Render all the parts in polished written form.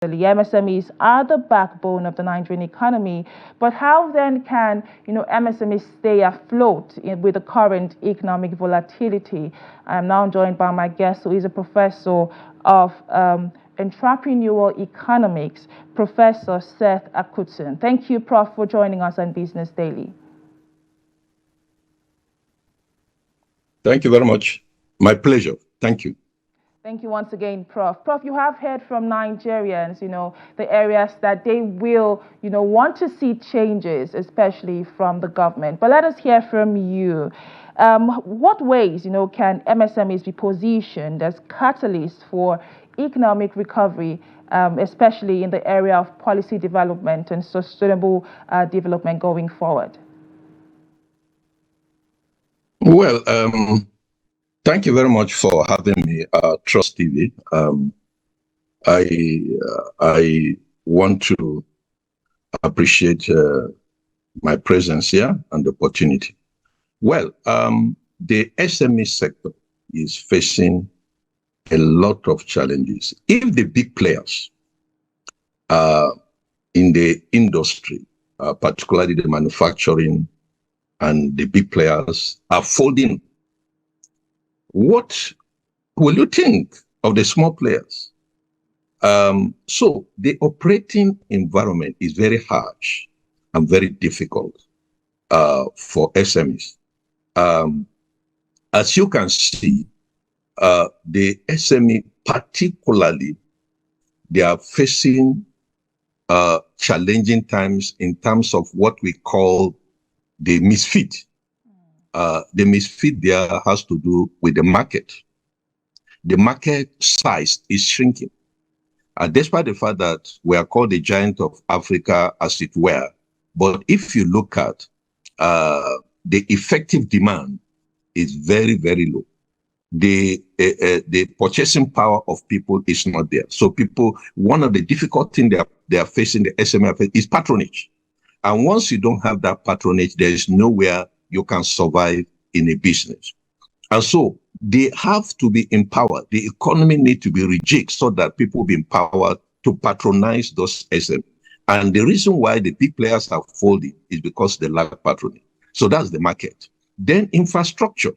The MSMEs are the backbone of the Nigerian economy, but how then can MSMEs stay afloat with the current economic volatility? I'm now joined by my guest, who is a professor of entrepreneurial economics, Professor Seth Akutson. Thank you, Prof, for joining us on Business Daily. Thank you very much. My pleasure. Thank you. Thank you once again, Prof. Prof, you have heard from Nigerians, the areas that they will, want to see changes, especially from the government. But let us hear from you. What ways, can MSMEs be positioned as catalysts for economic recovery, especially in the area of policy development and sustainable development going forward? Well, thank you very much for having me, Trust TV. I want to appreciate my presence here and the opportunity. Well, the SME sector is facing a lot of challenges. If the big players in the industry, particularly the manufacturing and the big players, are folding, what will you think of the small players? So the operating environment is very harsh and very difficult for SMEs. As you can see, the SME particularly, they are facing challenging times in terms of what we call the misfit. The misfit there has to do with the market. The market size is shrinking. Despite the fact that we are called the giant of Africa, as it were, but if you look at the effective demand is very, very low. The purchasing power of people is not there. So people, one of the difficult things they are facing, the SME is patronage. And once you don't have that patronage, there is nowhere you can survive in a business. And so they have to be empowered. The economy needs to be rejigged so that people be empowered to patronize those SMEs. And the reason why the big players are folding is because they lack patronage. So that's the market. Then infrastructure.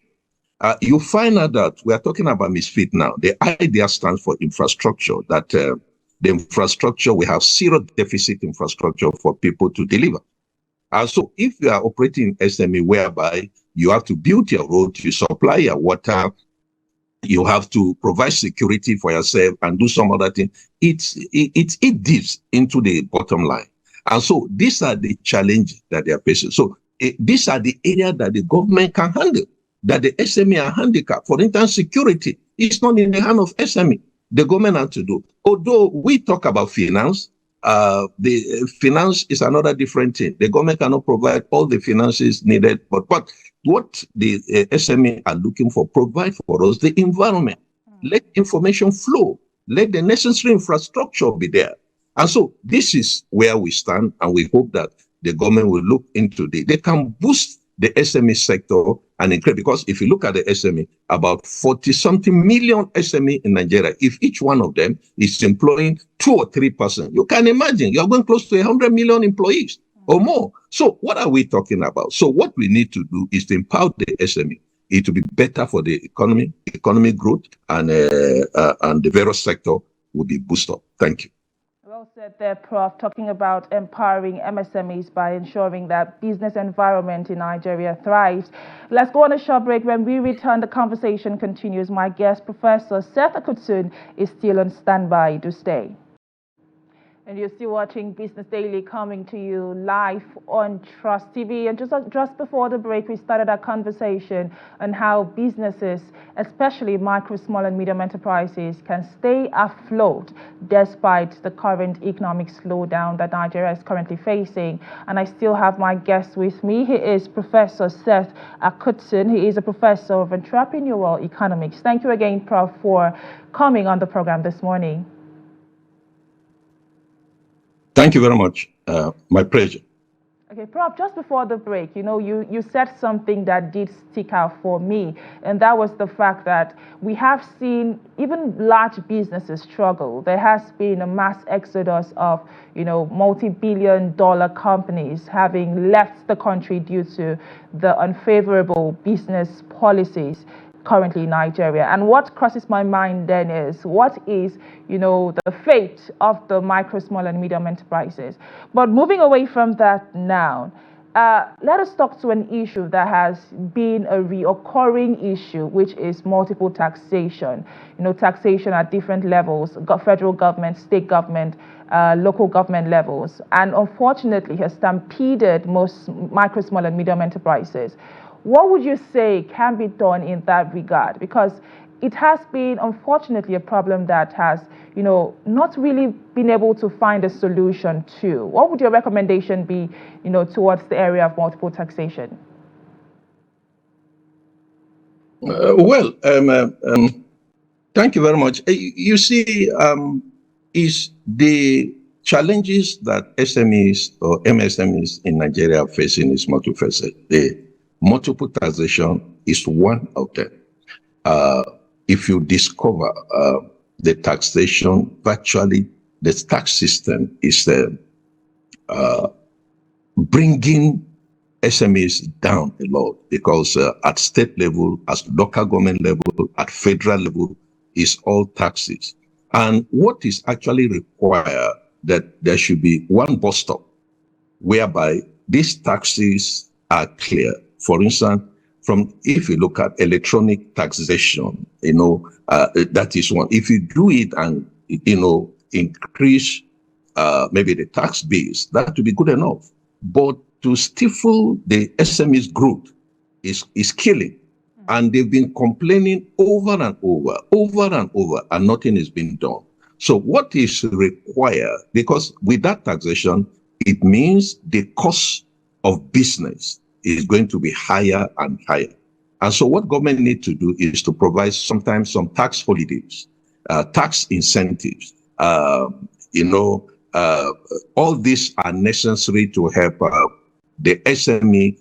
You find out that we are talking about misfit now. The idea stands for infrastructure, that the infrastructure, we have zero deficit infrastructure for people to deliver. And so if you are operating SME whereby you have to build your road, you supply your water, you have to provide security for yourself and do some other thing, it dips into the bottom line. And so these are the challenges that they are facing. So these are the areas that the government can handle, that the SME are handicapped. For instance, security is not in the hand of SME. The government has to do. Although we talk about finance, the finance is another different thing. The government cannot provide all the finances needed, but what the SME are looking for, provide for us the environment. Let information flow. Let the necessary infrastructure be there. And so this is where we stand, and we hope that the government will look into they can boost the SME sector and increase, because if you look at the SME, about 40-something million SME in Nigeria, if each one of them is employing 2 or 3%, you can imagine you're going close to 100 million employees or more. So what are we talking about? So what we need to do is to empower the SME. It will be better for the economic growth, and the various sector will be boosted up. Thank you. Well said there, Prof, talking about empowering MSMEs by ensuring that business environment in Nigeria thrives. Let's go on a short break. When we return, the conversation continues. My guest, Professor Seth Akutson, is still on standby. Do stay. And you're still watching Business Daily, coming to you live on Trust TV. And just before the break, we started our conversation on how businesses, especially micro, small and medium enterprises, can stay afloat despite the current economic slowdown that Nigeria is currently facing. And I still have my guest with me. He is Professor Seth Akutson. He is a professor of entrepreneurial economics. Thank you again, Prof, for coming on the program this morning. Thank you very much. My pleasure. Okay, Prof, just before the break, you said something that did stick out for me, and that was the fact that we have seen even large businesses struggle. There has been a mass exodus of, multi-billion dollar companies having left the country due to the unfavorable business policies currently in Nigeria. And what crosses my mind then is what is, the fate of the micro, small, and medium enterprises. But moving away from that now, let us talk to an issue that has been a reoccurring issue, which is multiple taxation. Taxation at different levels, federal government, state government, local government levels, and unfortunately has stampeded most micro, small, and medium enterprises. What would you say can be done in that regard? Because it has been, unfortunately, a problem that has, not really been able to find a solution to. What would your recommendation be, towards the area of multiple taxation? Thank you very much. You see, is the challenges that SMEs or MSMEs in Nigeria are facing is multifaceted. The multiple taxation is one of them. If you discover the taxation, virtually the tax system is bringing SMEs down a lot, because at state level, at local government level, at federal level, is all taxes. And what is actually required, that there should be one bus stop whereby these taxes are clear. For instance, if you look at electronic taxation, that is one. If you do it and, increase maybe the tax base, that would be good enough. But to stifle the SMEs growth is killing. And they've been complaining over and over, and nothing is being done. So what is required, because with that taxation, it means the cost of business is going to be higher and higher. And so what government need to do is to provide sometimes some tax holidays, tax incentives. All these are necessary to help the SME,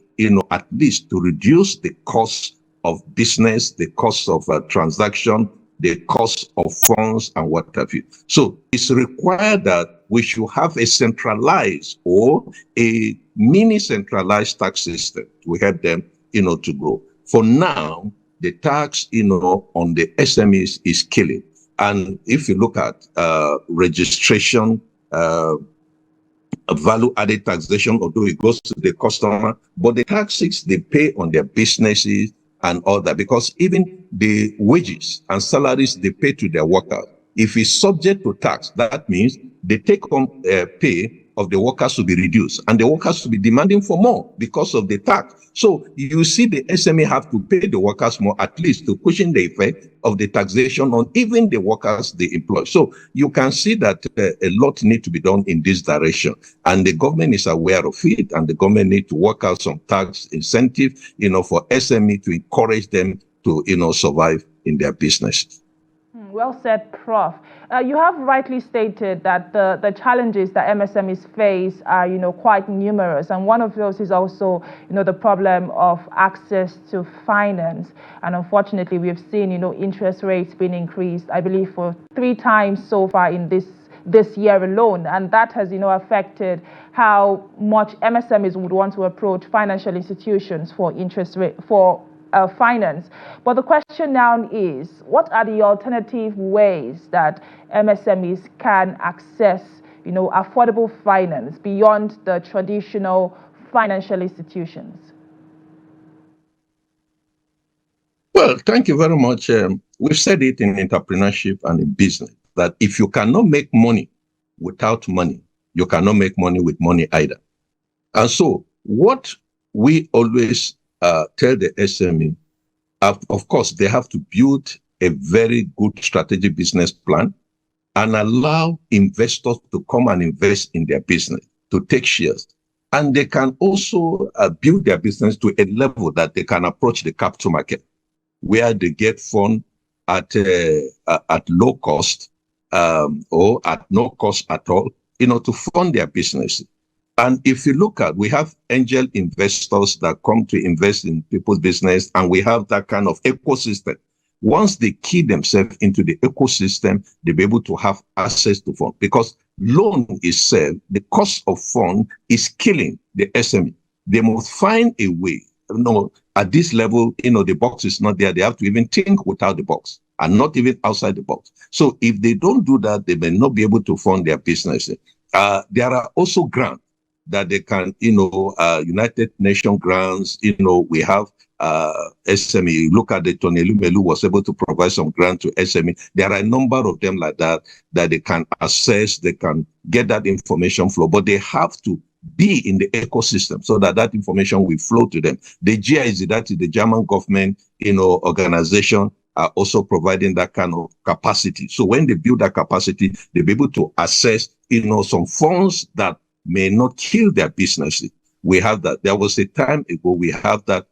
at least to reduce the cost of business, the cost of transaction, the cost of funds, and what have you. So it's required that we should have a centralized or a mini centralized tax system to help them, to grow. For now, the tax, on the SMEs is killing. And if you look at registration, value-added taxation, although it goes to the customer, but the taxes they pay on their businesses and all that, because even the wages and salaries they pay to their workers, if it's subject to tax, that means the take-home pay of the workers to be reduced, and the workers to be demanding for more because of the tax. So you see the SME have to pay the workers more, at least to cushion the effect of the taxation on even the workers they employ. So you can see that a lot need to be done in this direction, and the government is aware of it, and the government need to work out some tax incentive, for SME to encourage them to, survive in their businesses. Well said, Prof. You have rightly stated that the challenges that MSMEs face are, quite numerous. And one of those is also, the problem of access to finance. And unfortunately, we have seen, interest rates being increased, I believe, for 3 times so far in this year alone. And that has, affected how much MSMEs would want to approach financial institutions for interest rate, for finance. But the question now is, what are the alternative ways that MSMEs can access, affordable finance beyond the traditional financial institutions? Well, thank you very much. We've said it in entrepreneurship and in business, that if you cannot make money without money, you cannot make money with money either. And so what we always tell the SME, of course, they have to build a very good strategic business plan and allow investors to come and invest in their business, to take shares. And they can also build their business to a level that they can approach the capital market, where they get funds at low cost or at no cost at all, to fund their business. And if you look at, we have angel investors that come to invest in people's business, and we have that kind of ecosystem. Once they key themselves into the ecosystem, they'll be able to have access to funds, because loan itself, the cost of fund is killing the SME. They must find a way. At this level, the box is not there. They have to even think without the box and not even outside the box. So if they don't do that, they may not be able to fund their business. There are also grants that they can, United Nations grants, we have SME. Look at the Tonelu Melu was able to provide some grant to SME. There are a number of them like that they can access, they can get that information flow, but they have to be in the ecosystem so that information will flow to them. The GIZ, that is the German government, organization, are also providing that kind of capacity. So when they build that capacity, they'll be able to access, some funds that may not kill their businesses. We have that. There was a time ago we have that,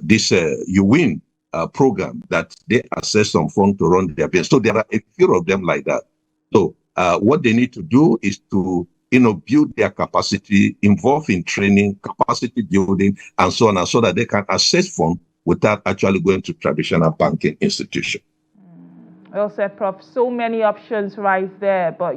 this You Win program that they access some funds to run their business. So there are a few of them like that. So what they need to do is to build their capacity, involve in training, capacity building, and so on, and so that they can access funds without actually going to traditional banking institution. Well said, Prof. So many options right there, but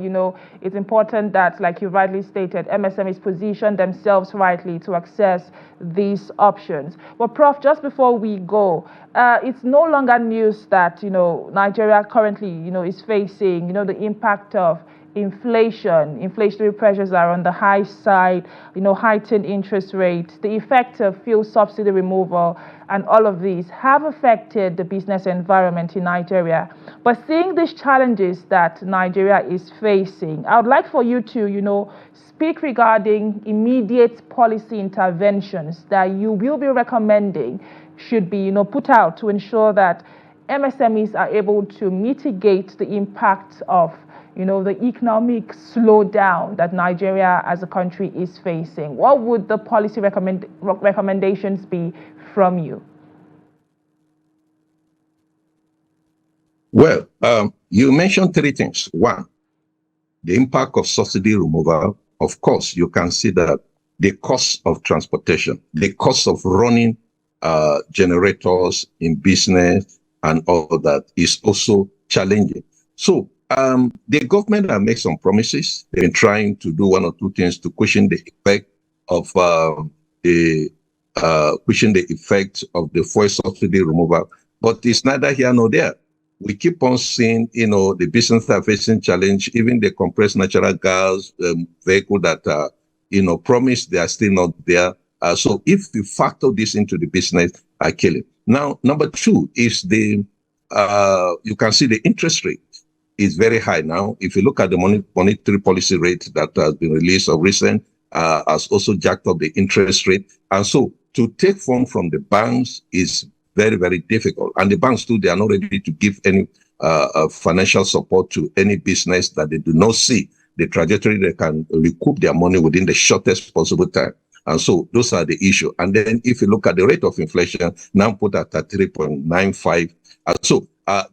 it's important that, like you rightly stated, MSMEs position themselves rightly to access these options. But Prof, just before we go, it's no longer news that Nigeria currently is facing the impact of inflation. Inflationary pressures are on the high side, heightened interest rates, the effect of fuel subsidy removal, and all of these have affected the business environment in Nigeria. But seeing these challenges that Nigeria is facing, I would like for you to, speak regarding immediate policy interventions that you will be recommending should be, put out to ensure that MSMEs are able to mitigate the impact of the economic slowdown that Nigeria as a country is facing. What would the policy recommendations be from you? Well, you mentioned three things. One, the impact of subsidy removal. Of course, you can see that the cost of transportation, the cost of running generators in business and all of that is also challenging. So the government have made some promises. They've been trying to do one or two things to cushion the effect of the fuel subsidy removal, but it's neither here nor there. We keep on seeing, the business are facing challenge. Even the compressed natural gas vehicle that promised, they are still not there. So if you factor this into the business, I kill it. Now, number two is you can see the interest rate is very high now. If you look at the monetary policy rate that has been released of recent, has also jacked up the interest rate. And so to take funds from the banks is very, very difficult. And the banks too, they are not ready to give any financial support to any business that they do not see the trajectory they can recoup their money within the shortest possible time. And so those are the issue. And then if you look at the rate of inflation, now put at 3.95. So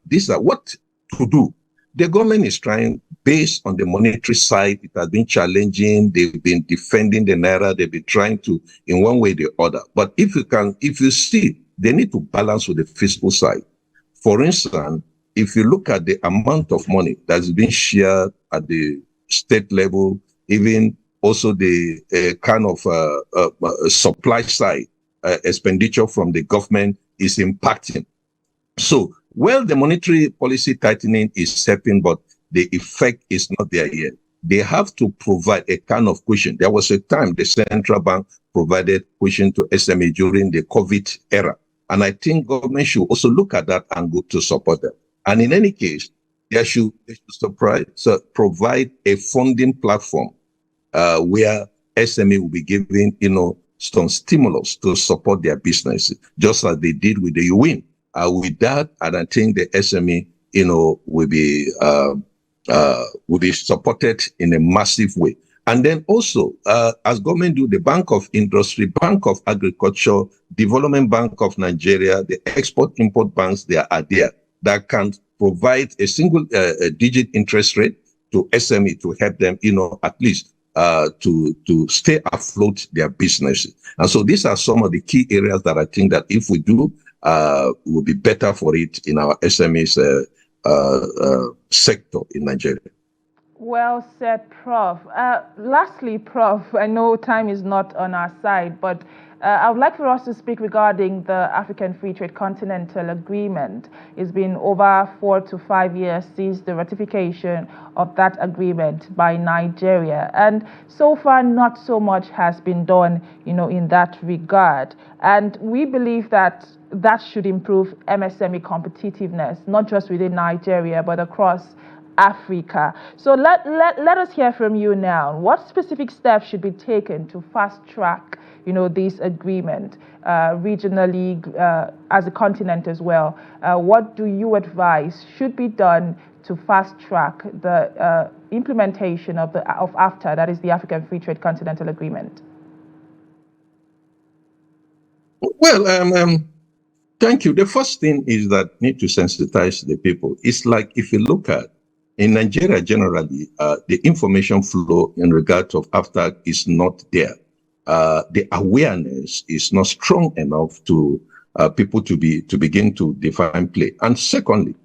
these are what to do. The government is trying, based on the monetary side, it has been challenging. They've been defending the naira. They've been trying to, in one way or the other. But if you see, they need to balance with the fiscal side. For instance, if you look at the amount of money that's been shared at the state level, even also the kind of supply side expenditure from the government is impacting. So, well, the monetary policy tightening is helping, but the effect is not there yet. They have to provide a kind of cushion. There was a time the central bank provided cushion to SME during the COVID era. And I think government should also look at that angle to support them. And in any case, they should provide a funding platform where SME will be given, some stimulus to support their businesses, just as they did with the UWIN. With that, and I think the SME, will be supported in a massive way. And then also, as government do, the Bank of Industry, Bank of Agriculture, Development Bank of Nigeria, the export-import banks, they are there that can provide a single digit interest rate to SME to help them, at least to stay afloat their businesses. And so these are some of the key areas that I think that if we do, will be better for it in our SMEs sector in Nigeria. Well said, Prof. Lastly, Prof, I know time is not on our side, but I would like for us to speak regarding the African Free Trade Continental Agreement. It's been over 4 to 5 years since the ratification of that agreement by Nigeria, and so far not so much has been done, in that regard. And we believe that that should improve MSME competitiveness, not just within Nigeria, but across Africa. So let us hear from you now. What specific steps should be taken to fast track, this agreement regionally as a continent as well? What do you advise should be done to fast track the implementation of AFTA, that is the African Free Trade Continental Agreement? Well, thank you. The first thing is that need to sensitize the people. It's like if you look at in Nigeria generally, the information flow in regard of AFTA is not there. The awareness is not strong enough to people to begin to define play. And secondly,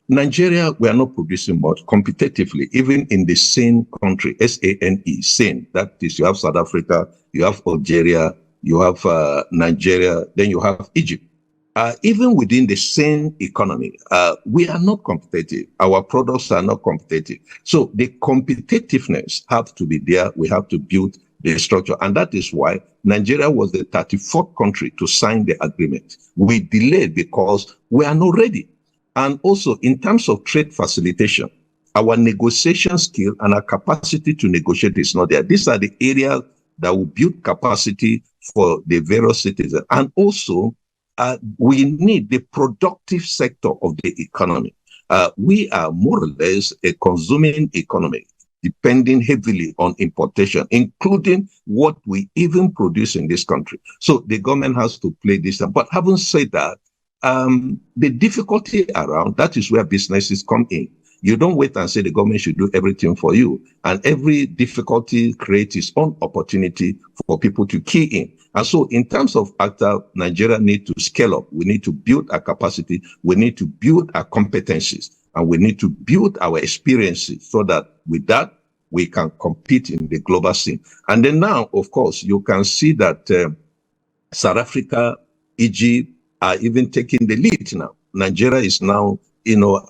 Nigeria, we are not producing much competitively, even in the same country, SANE, sane. That is, you have South Africa, you have Algeria, you have Nigeria, then you have Egypt. Even within the same economy, we are not competitive. Our products are not competitive. So the competitiveness have to be there. We have to build the structure. And that is why Nigeria was the 34th country to sign the agreement. We delayed because we are not ready. And also in terms of trade facilitation, our negotiation skill and our capacity to negotiate is not there. These are the areas that will build capacity for the various citizens. And also, we need the productive sector of the economy. We are more or less a consuming economy, depending heavily on importation, including what we even produce in this country. So the government has to play this. But having said that, the difficulty around, that is where businesses come in. You don't wait and say the government should do everything for you. And every difficulty creates its own opportunity for people to key in. And so in terms of ACTA, Nigeria needs to scale up. We need to build our capacity. We need to build our competencies. And we need to build our experiences so that with that, we can compete in the global scene. And then now, of course, you can see that South Africa, Egypt are even taking the lead now. Nigeria is now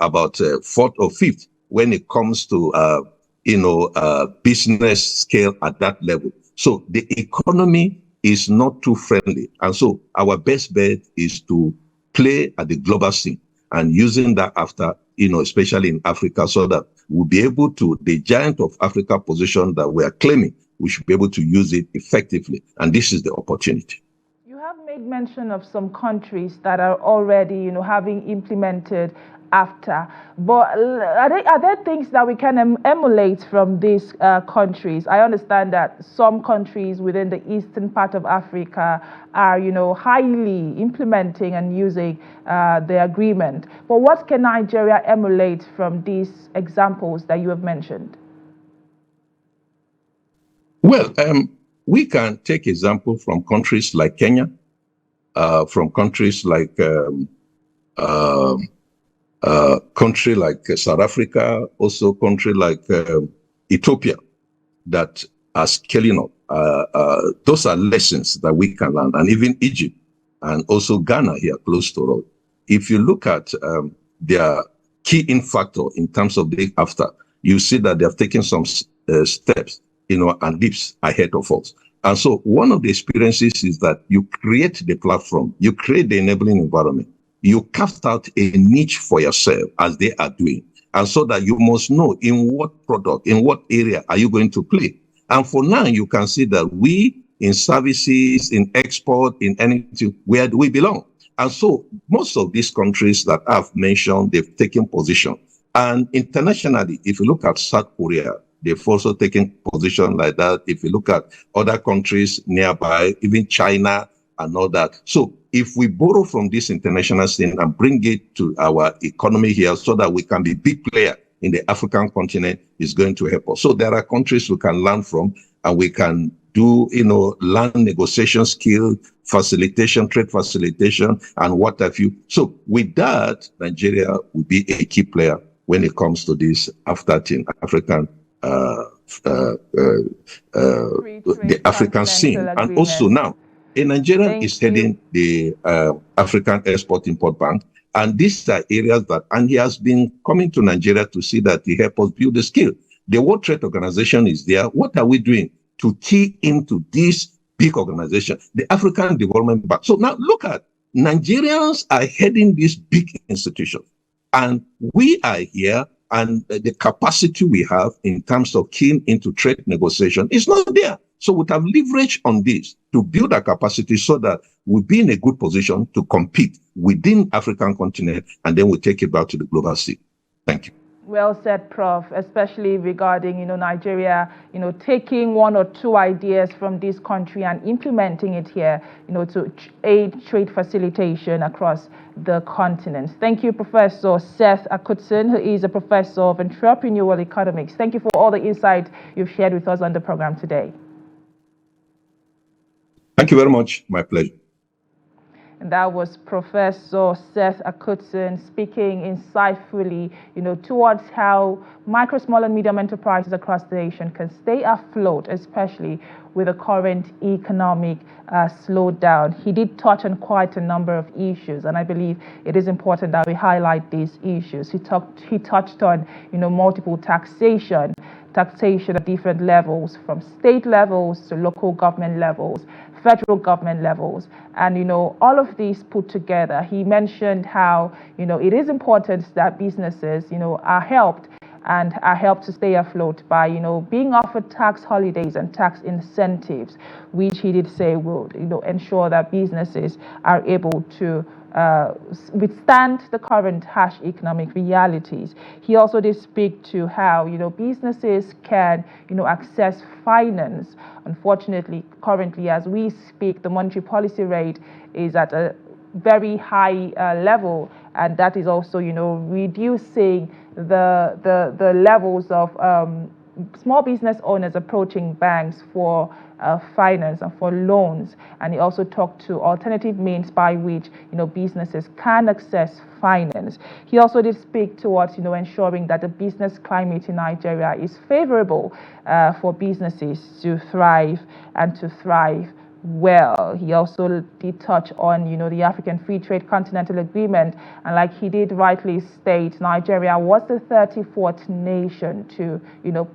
about fourth or fifth when it comes to, business scale at that level. So the economy is not too friendly. And so our best bet is to play at the global scene and using that after, especially in Africa, so that we'll be able to, the giant of Africa position that we are claiming, we should be able to use it effectively. And this is the opportunity. You have made mention of some countries that are already, having implemented AFTA, but are there things that we can emulate from these countries? I understand that some countries within the eastern part of Africa are, highly implementing and using the agreement. But what can Nigeria emulate from these examples that you have mentioned? Well, we can take example from countries like Kenya, from countries like country like South Africa, also country like Ethiopia that are scaling up. Those are lessons that we can learn, and even Egypt and also Ghana here close to us. If you look at their key in factor in terms of the AFTA, you see that they have taken some steps, and leaps ahead of us. And so one of the experiences is that you create the platform, you create the enabling environment, you cast out a niche for yourself as they are doing. And so that you must know in what product, in what area are you going to play. And for now, you can see that we in services, in export, in anything, where do we belong? And so most of these countries that I've mentioned, they've taken position. And internationally, if you look at South Korea, they've also taken position like that. If you look at other countries nearby, even China and all that. So if we borrow from this international scene and bring it to our economy here so that we can be big player in the African continent, is going to help us. So there are countries we can learn from. and we can do, land negotiation skill, facilitation, trade facilitation, and what have you. So with that, Nigeria will be a key player when it comes to this African the African scene. And also now, a Nigerian is heading the African Export-Import Bank. And these are areas and he has been coming to Nigeria to see that he help us build the skill. The World Trade Organization is there. What are we doing to key into this big organization, the African Development Bank? So now look at, Nigerians are heading these big institutions. And we are here, and the capacity we have in terms of keying into trade negotiation is not there. So we have leverage on this to build our capacity so that we'll be in a good position to compete within African continent, and then we take it back to the global scene. Thank you. Well said, Prof, especially regarding, Nigeria, taking one or two ideas from this country and implementing it here, to aid trade facilitation across the continent. Thank you, Professor Seth Akutson, who is a Professor of Entrepreneurial Economics. Thank you for all the insight you've shared with us on the program today. Thank you very much. My pleasure. And that was Professor Seth Akutson speaking insightfully, towards how micro, small, and medium enterprises across the nation can stay afloat, especially with the current economic slowdown. He did touch on quite a number of issues, and I believe it is important that we highlight these issues. He touched on, multiple taxation at different levels, from state levels to local government levels, federal government levels, and all of these put together. He mentioned how it is important that businesses are helped to stay afloat by being offered tax holidays and tax incentives, which he did say will ensure that businesses are able to withstand the current harsh economic realities. He also did speak to how businesses can access finance. Unfortunately, currently as we speak, the monetary policy rate is at a very high level, and that is also reducing the levels of small business owners approaching banks for finance and for loans. And he also talked to alternative means by which businesses can access finance. He also did speak towards ensuring that the business climate in Nigeria is favorable for businesses to thrive and to thrive well. He also did touch on the African Free Trade Continental Agreement, and like he did rightly state, Nigeria was the 34th nation to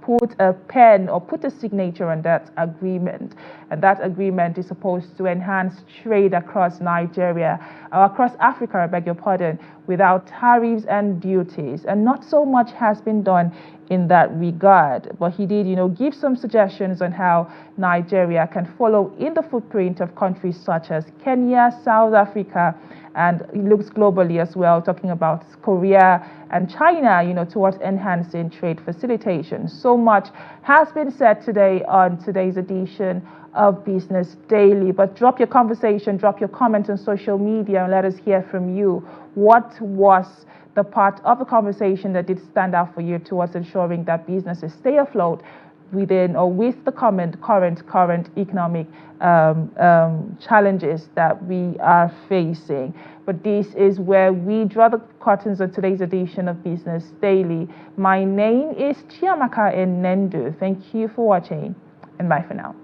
put a pen or put a signature on that agreement, and that agreement is supposed to enhance trade across across Africa, I beg your pardon, without tariffs and duties, and not so much has been done in that regard. But he did give some suggestions on how Nigeria can follow in the footprint of countries such as Kenya, South Africa, and he looks globally as well, talking about Korea and China, towards enhancing trade facilitation. So much has been said today on today's edition of Business Daily. But drop your conversation, drop your comment on social media, and let us hear from you. What was the part of the conversation that did stand out for you towards ensuring that businesses stay afloat within or with the current economic challenges that we are facing? But this is where we draw the curtains on today's edition of Business Daily. My name is Chiamaka Enendu. Thank you for watching, and bye for now.